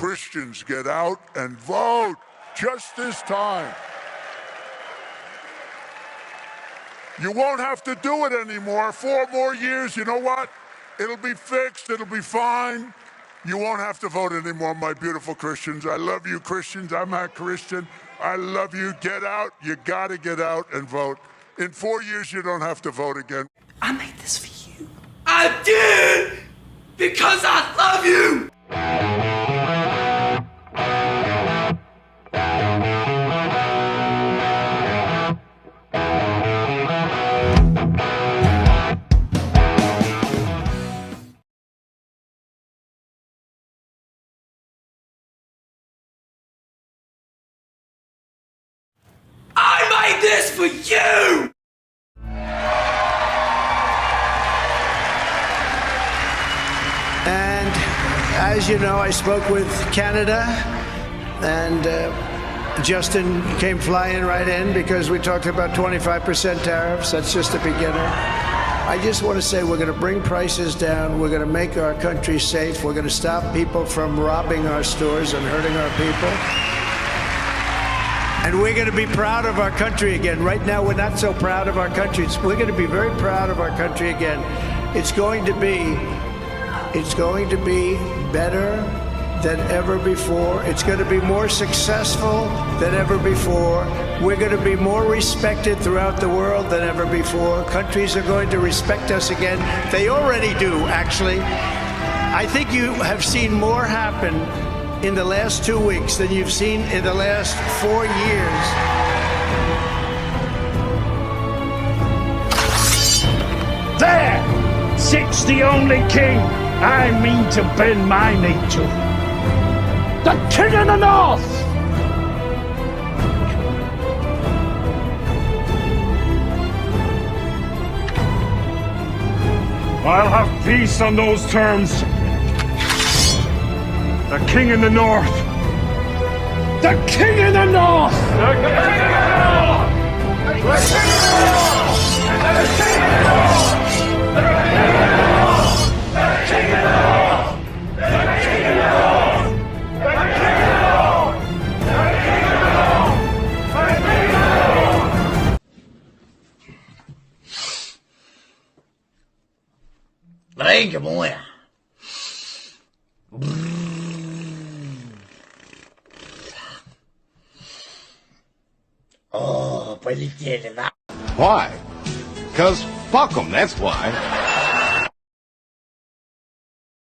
Christians, get out and vote just this time. You won't have to do it anymore. 4 more years, you know what? It'll be fixed, it'll be fine. You won't have to vote anymore, my beautiful Christians. I love you, Christians. I'm a Christian. I love you. Get out. You gotta get out and vote. In 4 years, you don't have to vote again. I made this for you. I did! Because I love you! I made this for you! And as you know, I spoke with Canada, and Justin came flying right in because we talked about 25% tariffs. That's just a beginner. I just want to say we're going to bring prices down. We're going to make our country safe. We're going to stop people from robbing our stores and hurting our people. And we're going to be proud of our country again. Right now, we're not so proud of our country. We're going to be very proud of our country again. It's going to be better than ever before. It's going to be more successful than ever before. We're going to be more respected throughout the world than ever before. Countries are going to respect us again. They already do, actually. I think you have seen more happen in the last 2 weeks than you've seen in the last 4 years. There sits the only king I mean to bend my knee to. The King of the North! I'll have peace on those terms. The King in the North! The King in the North! The King in the North! The King in the North! The King in the North! The King in the North! The King in the North! The King in the North! The King in the North! The King in the North! The King in the North! Venga, moja. Oh, pues le tiene la... Why? Because fuck them, that's why.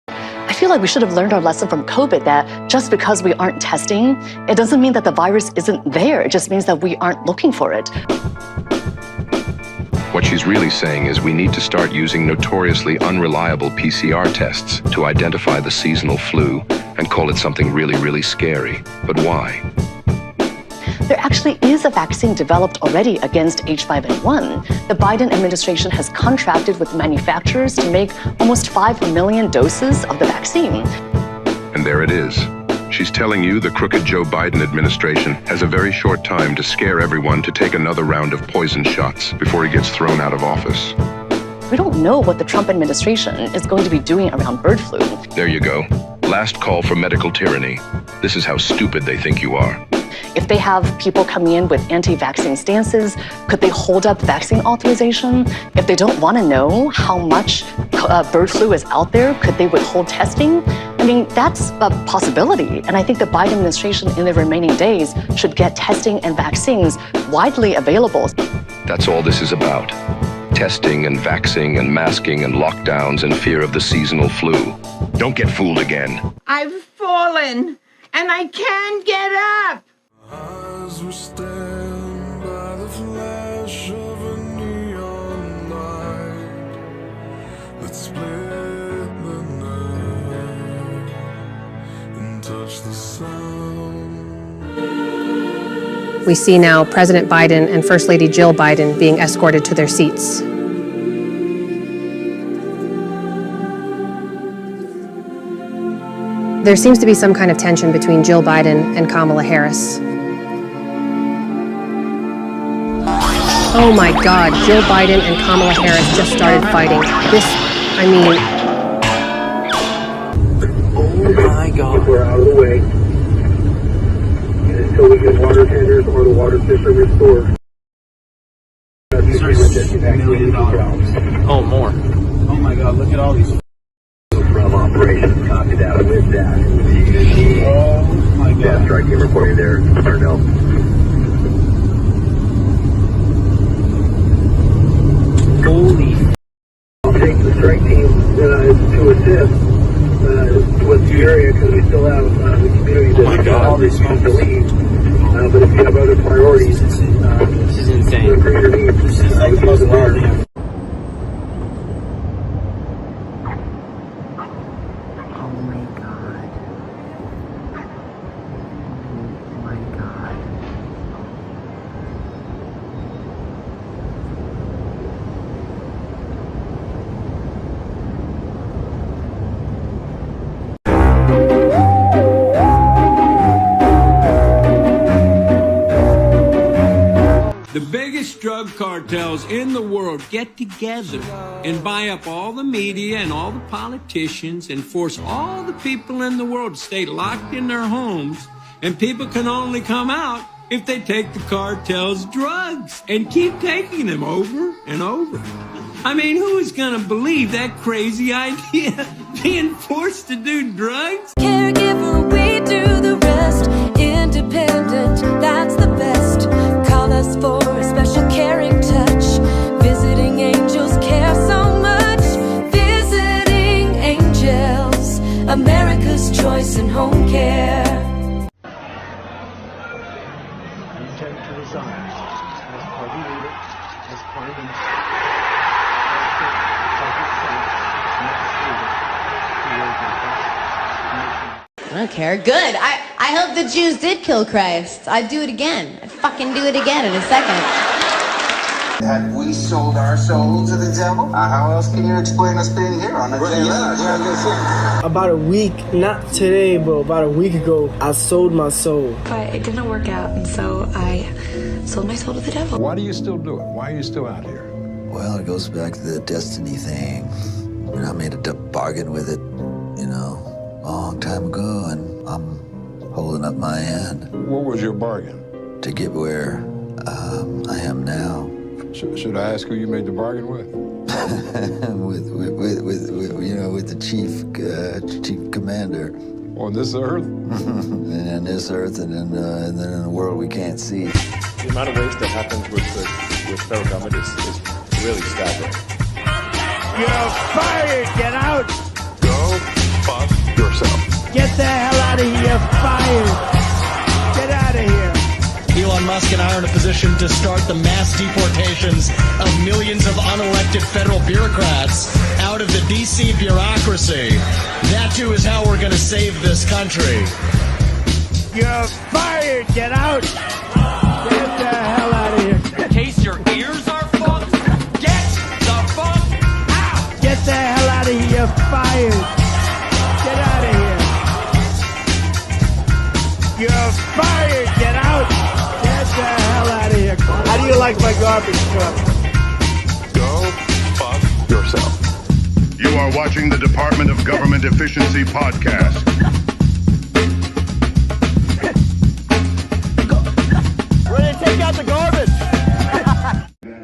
I feel like we should have learned our lesson from COVID that just because we aren't testing, it doesn't mean that the virus isn't there. It just means that we aren't looking for it. What she's really saying is we need to start using notoriously unreliable PCR tests to identify the seasonal flu and call it something really, really scary. But why? There actually is a vaccine developed already against H5N1. The Biden administration has contracted with manufacturers to make almost 5 million doses of the vaccine. And there it is. She's telling you the crooked Joe Biden administration has a very short time to scare everyone to take another round of poison shots before he gets thrown out of office. We don't know what the Trump administration is going to be doing around bird flu. There you go. Last call for medical tyranny. This is how stupid they think you are. If they have people coming in with anti-vaccine stances, could they hold up vaccine authorization? If they don't want to know how much bird flu is out there, could they withhold testing? I mean, that's a possibility. And I think the Biden administration in the remaining days should get testing and vaccines widely available. That's all this is about. Testing and vaxing and masking and lockdowns and fear of the seasonal flu. Don't get fooled again. I've fallen and I can't get up. As we stand by the flash of a neon light, let's split the night and touch the sun. We see now President Biden and First Lady Jill Biden being escorted to their seats. There seems to be some kind of tension between Jill Biden and Kamala Harris. Oh my God, Jill Biden and Kamala Harris just started fighting. my God. We're out of the way. And until we get water tenders or the water system restored, These are $6 million. Oh, more. Oh my God, look at all these. from Operation Copy that with that. Oh my God. Yeah, strike team reporting there, Parnell. Holy. I'll take the strike team to assist with the area because we still have the community that all these folks to leave. But if you have other priorities, this is insane. with greater needs, This is like the most lovely. The biggest drug cartels in the world get together and buy up all the media and all the politicians and force all the people in the world to stay locked in their homes. And people can only come out if they take the cartel's drugs and keep taking them over and over. I mean, who is going to believe that crazy idea? Being forced to do drugs? Caregiver, we do the rest. Independent, that's the best. Call us for a special caring touch. Visiting angels care so much. Visiting angels, America's choice in home care. Intend to resign as party leader, as prime minister. I don't care. Good. I hope the Jews did kill Christ. I'd do it again. I'd fucking do it again in a second. Have we sold our soul to the devil? How else can you explain us being here on the day? About a week, not today, but about a week ago, I sold my soul. But it didn't work out, and so I sold my soul to the devil. Why do you still do it? Why are you still out here? Well, it goes back to the destiny thing. You know, I made a bargain with it, a long time ago, and I'm holding up my end. What was your bargain? To get where I am now. Should I ask who you made the bargain with? with the chief commander. On this earth? And this earth, and then in a world we can't see. The amount of waste that happens with federal government is really staggering. You're fired! Get out! Go fuck yourself. Get the hell out of here! Fired! Get out of here! Elon Musk and I are in a position to start the mass deportations of millions of unelected federal bureaucrats out of the DC bureaucracy. That too is how we're going to save this country. You're fired! Get out! Get the hell out of here! In case your ears are fucked, get the fuck out! Get the hell out of here! Fired! Get out of here! You're fired! Get out! Get the hell out of here! How do you like my garbage truck? Go fuck yourself. You are watching the Department of Government Efficiency podcast. Ready to take out the garbage!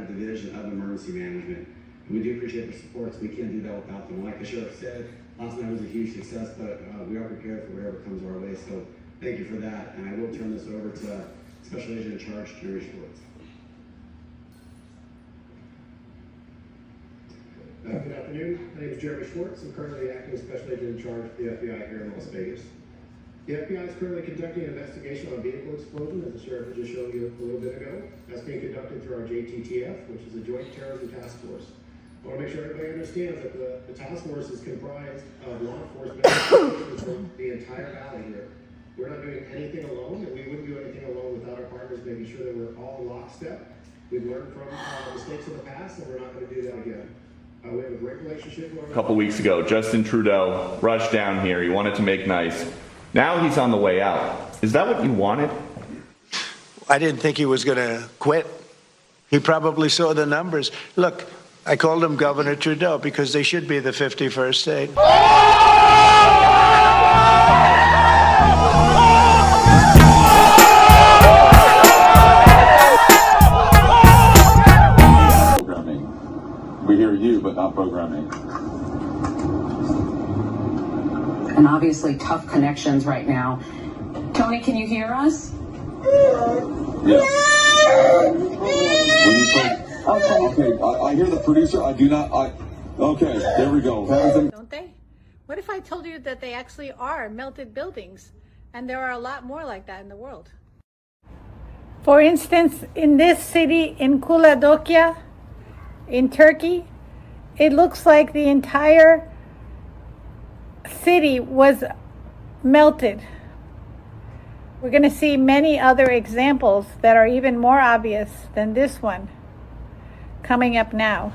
Division of Emergency Management. We do appreciate their supports. We can't do that without them. Like the sheriff said, last night was a huge success, but we are prepared for whatever comes our way. So thank you for that. And I will turn this over to Special Agent in Charge, Jeremy Schwartz. Good afternoon. My name is Jeremy Schwartz. I'm currently acting Special Agent in Charge of the FBI here in Las Vegas. The FBI is currently conducting an investigation on a vehicle explosion, as the sheriff had just showed you a little bit ago. That's being conducted through our JTTF, which is the Joint Terrorism Task Force. I want to make sure everybody understands that the task force is comprised of law enforcement from the entire valley here. We're not doing anything alone, and we wouldn't do anything alone without our partners, making sure that we're all lockstep. We've learned from mistakes of the past, and we're not going to do that again. We have a great relationship with A couple weeks ago, Justin Trudeau rushed down here. He wanted to make nice. Now he's on the way out. Is that what you wanted? I didn't think he was going to quit. He probably saw the numbers. Look, I called him Governor Trudeau because they should be the 51st state. Programming. We hear you, but not programming. And obviously tough connections right now. Tony, can you hear us? Yes. Okay, I hear the producer. I do not. Okay, there we go. Don't they? What if I told you that they actually are melted buildings, and there are a lot more like that in the world? For instance, in this city, in Kapadokya, in Turkey, it looks like the entire city was melted. We're going to see many other examples that are even more obvious than this one coming up now.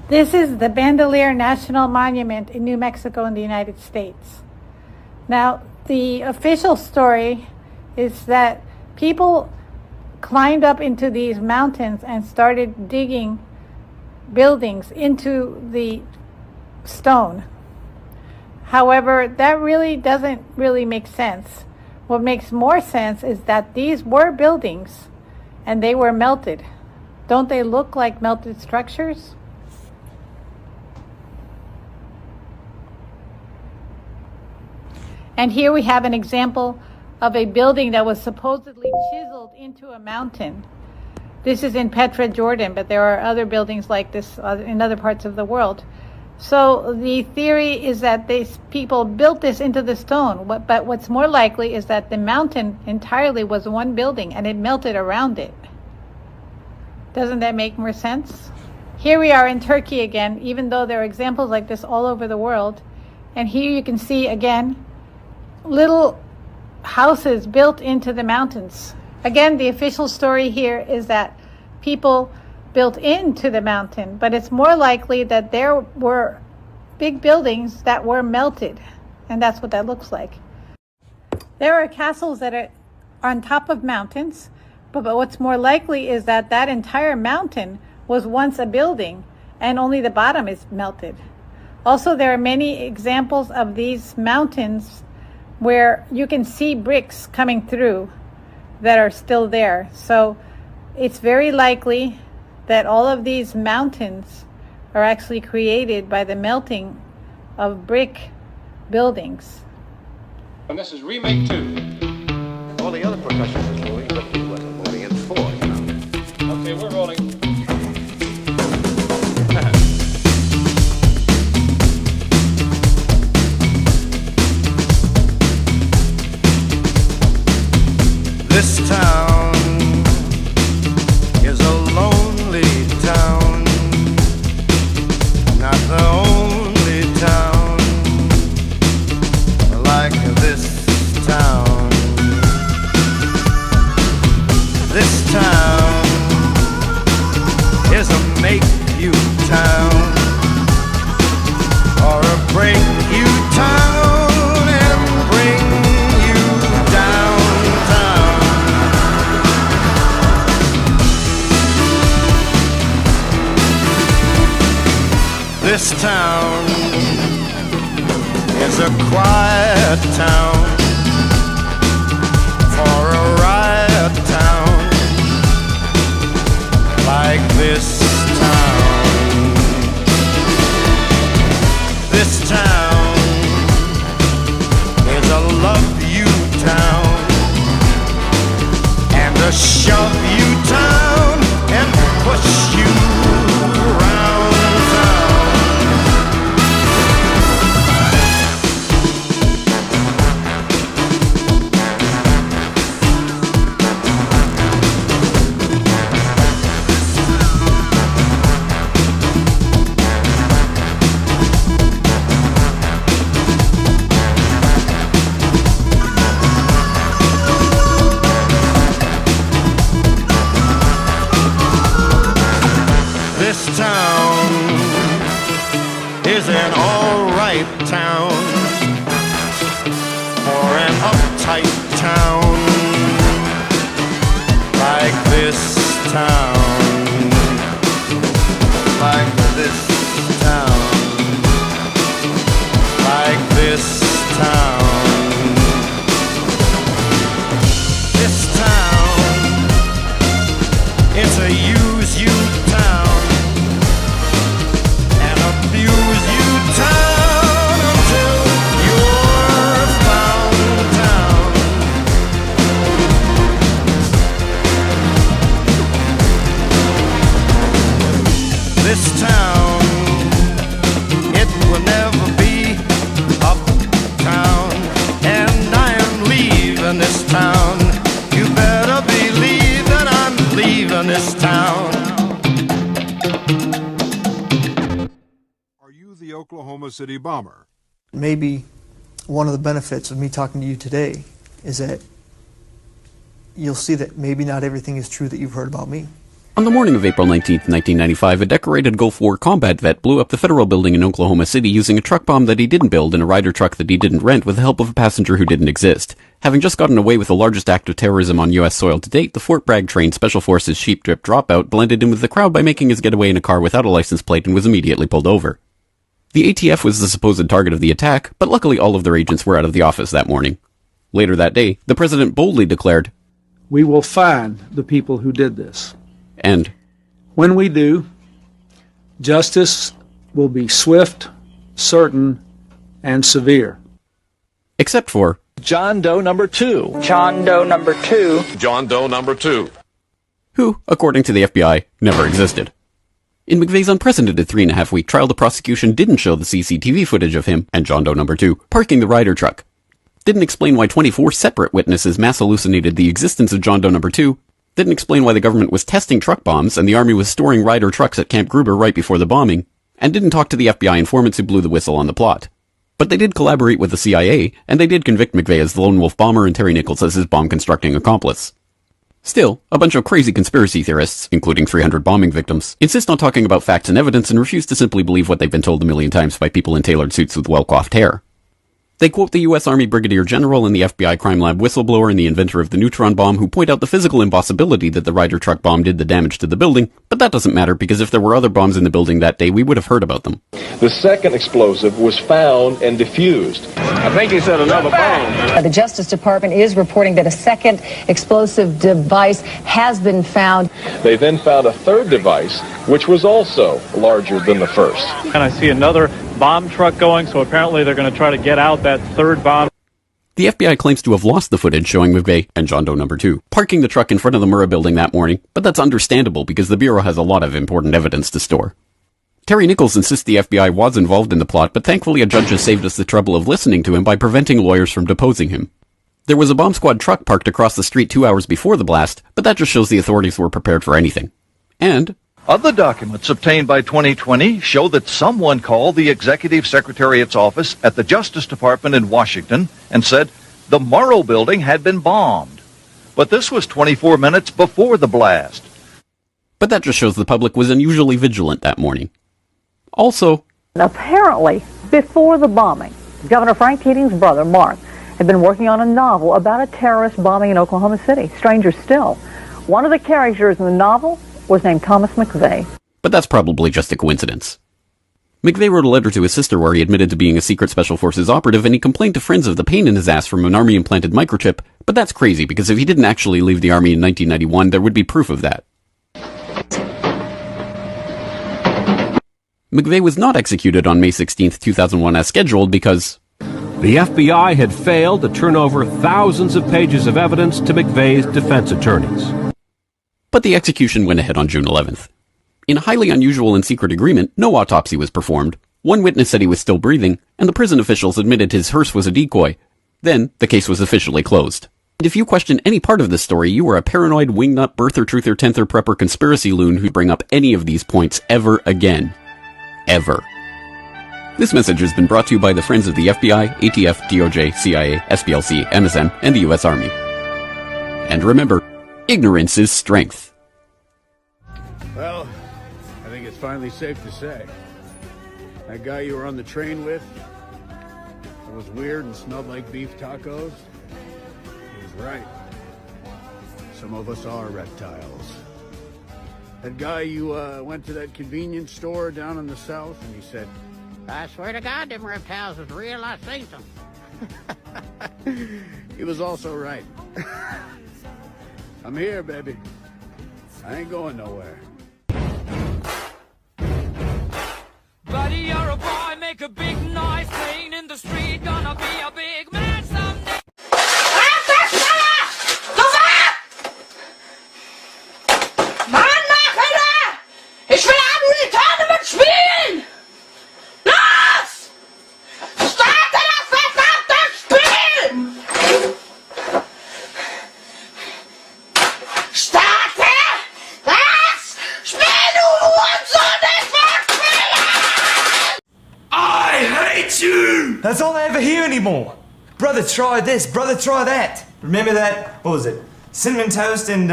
This is the Bandelier National Monument in New Mexico in the United States. Now, the official story is that people climbed up into these mountains and started digging buildings into the stone. However, that really doesn't really make sense. What makes more sense is that these were buildings and they were melted. Don't they look like melted structures? And here we have an example of a building that was supposedly chiseled into a mountain. This is in Petra, Jordan, but there are other buildings like this in other parts of the world. So the theory is that these people built this into the stone, but what's more likely is that the mountain entirely was one building and it melted around it. Doesn't that make more sense? Here we are in Turkey again, even though there are examples like this all over the world. And here you can see again, little houses built into the mountains. Again, the official story here is that people built into the mountain, but it's more likely that there were big buildings that were melted, and that's what that looks like. There are castles that are on top of mountains, but what's more likely is that that entire mountain was once a building and only the bottom is melted. Also, there are many examples of these mountains where you can see bricks coming through that are still there. So it's very likely that all of these mountains are actually created by the melting of brick buildings. And this is remake 2. All the other percussion was moving, but it wasn't moving in 4, you know. Okay, we're rolling. This town is a lonely town, not the only town like this town. This town is a make-you town or a break-you town and bring you downtown. This town is a quiet town for a riot town like this town. This town is a love you town and a shove you town and push you around town. leaving this town. You better believe that I'm leaving this town. Are you the Oklahoma City bomber? Maybe one of the benefits of me talking to you today is that you'll see that maybe not everything is true that you've heard about me. On the morning of April 19, 1995, a decorated Gulf War combat vet blew up the federal building in Oklahoma City using a truck bomb that he didn't build in a Ryder truck that he didn't rent with the help of a passenger who didn't exist. Having just gotten away with the largest act of terrorism on U.S. soil to date, the Fort Bragg-trained Special Forces Sheep Drip Dropout blended in with the crowd by making his getaway in a car without a license plate and was immediately pulled over. The ATF was the supposed target of the attack, but luckily all of their agents were out of the office that morning. Later that day, the president boldly declared, "We will find the people who did this. And when we do, justice will be swift, certain, and severe." Except for John Doe number 2. John Doe number 2. John Doe number 2. Who, according to the FBI, never existed. In McVeigh's unprecedented 3.5-week trial, the prosecution didn't show the CCTV footage of him and John Doe number 2 parking the Ryder truck. Didn't explain why 24 separate witnesses mass hallucinated the existence of John Doe number 2. Didn't explain why the government was testing truck bombs and the Army was storing Ryder trucks at Camp Gruber right before the bombing. And didn't talk to the FBI informants who blew the whistle on the plot. But they did collaborate with the CIA, and they did convict McVeigh as the lone wolf bomber and Terry Nichols as his bomb-constructing accomplice. Still, a bunch of crazy conspiracy theorists, including 300 bombing victims, insist on talking about facts and evidence and refuse to simply believe what they've been told a million times by people in tailored suits with well-coiffed hair. They quote the U.S. Army Brigadier General and the FBI crime lab whistleblower and the inventor of the neutron bomb who point out the physical impossibility that the Ryder truck bomb did the damage to the building, but that doesn't matter because if there were other bombs in the building that day, we would have heard about them. The second explosive was found and defused. I think he said another bomb. The Justice Department is reporting that a second explosive device has been found. They then found a third device, which was also larger than the first. And I see another bomb truck going, so apparently they're going to try to get out that third bomb. The FBI claims to have lost the footage showing McVeigh and John Doe number 2 parking the truck in front of the Murrah building that morning, but that's understandable because the Bureau has a lot of important evidence to store. Terry Nichols insists the FBI was involved in the plot, but thankfully a judge has saved us the trouble of listening to him by preventing lawyers from deposing him. There was a bomb squad truck parked across the street 2 hours before the blast, but that just shows the authorities were prepared for anything. And other documents obtained by 2020 show that someone called the Executive Secretariat's office at the Justice Department in Washington and said the Murrah building had been bombed. But this was 24 minutes before the blast. But that just shows the public was unusually vigilant that morning. Also, apparently, before the bombing, Governor Frank Keating's brother, Mark, had been working on a novel about a terrorist bombing in Oklahoma City. Stranger still, one of the characters in the novel was named Thomas McVeigh. But that's probably just a coincidence. McVeigh wrote a letter to his sister where he admitted to being a secret Special Forces operative, and he complained to friends of the pain in his ass from an Army-implanted microchip, but that's crazy because if he didn't actually leave the Army in 1991, there would be proof of that. McVeigh was not executed on May 16, 2001 as scheduled because the FBI had failed to turn over thousands of pages of evidence to McVeigh's defense attorneys. But the execution went ahead on June 11th. In a highly unusual and secret agreement, no autopsy was performed. One witness said he was still breathing, and the prison officials admitted his hearse was a decoy. Then, the case was officially closed. And if you question any part of this story, you are a paranoid, wingnut, birther, truther, tenther, prepper, conspiracy loon who'd bring up any of these points ever again. Ever. This message has been brought to you by the friends of the FBI, ATF, DOJ, CIA, SPLC, MSM, and the U.S. Army. And remember, ignorance is strength. Well, I think it's finally safe to say. That guy you were on the train with, that was weird and smelled like beef tacos, he was right. Some of us are reptiles. That guy you went to that convenience store down in the south and he said, "I swear to God, them reptiles is real, I seen them." He was also right. I'm here, baby. I ain't going nowhere. Buddy, you're a boy, make a big noise, playing in the street, gonna be a big man someday. Mann, Nachher! Ich will Abulitane mitspielen! Los! Starte das verdammte Spiel! That's all I ever hear anymore. Brother, try this. Brother, try that. Remember that? What was it? Cinnamon toast and,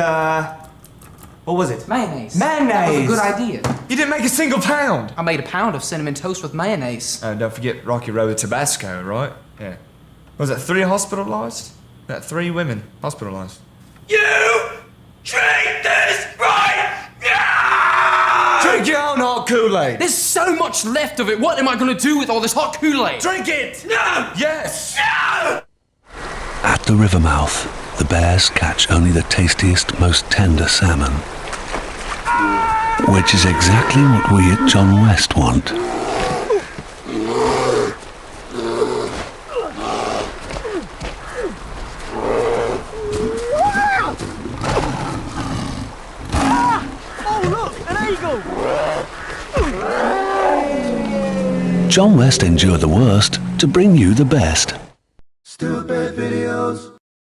what was it? Mayonnaise. Mayonnaise. That was a good idea. You didn't make a single pound. I made a pound of cinnamon toast with mayonnaise. Don't forget Rocky Road with Tabasco, right? Yeah. Was it 3 hospitalized? 3 women hospitalized. You drink this right now! Drink your own hot Kool-Aid. There's so much left of it. What am I going to do with all this hot Kool-Aid? Drink it! No! Yes! No! At the river mouth, the bears catch only the tastiest, most tender salmon. Which is exactly what we at John West want. John West endured the worst to bring you the best.